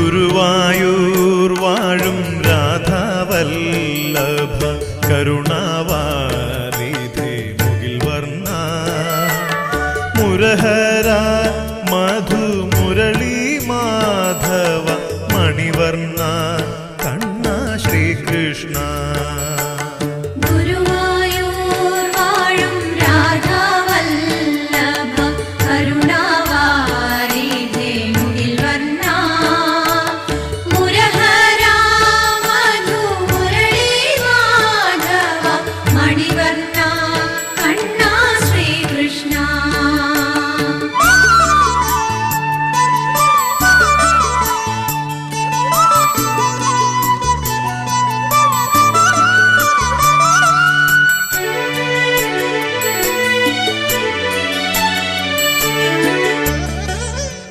ഗുരുവായൂർ വാഴും രാധാവല്ലഭ കരുണാവാരിധേ മുകിൽ വർണ്ണ മുരഹര മധു മുരളി മാധവ മണിവർണ്ണ